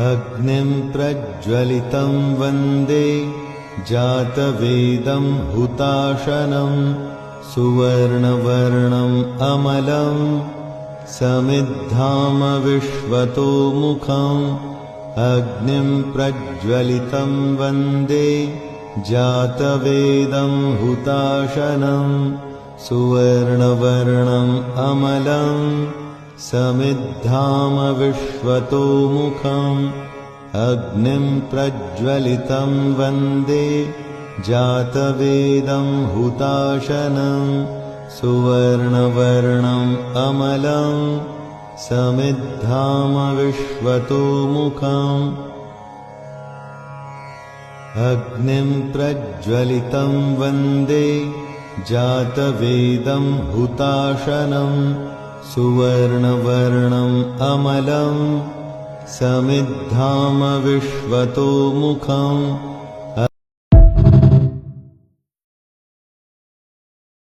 अग्निं प्रज्वलितं वन्दे जातवेदं हुताशनं सुवर्णवर्णम् अमलं समिद्धामविश्वतो मुखम् अग्निं प्रज्वलितं वन्दे जातवेदं हुताशनं सुवर्णवर्णम् अमलं समिद्धामविश्वतो मुखम् अग्निं प्रज्वलितं वन्दे जातवेदं हुताशनं सुवर्णवर्णम् अमलं समिद्धामविश्वतो मुखम् अग्निं प्रज्वलितं वन्दे जातवेदं हुताशनं सुवर्णवर्णम् अमलं समिद्धामविश्वतो मुखम्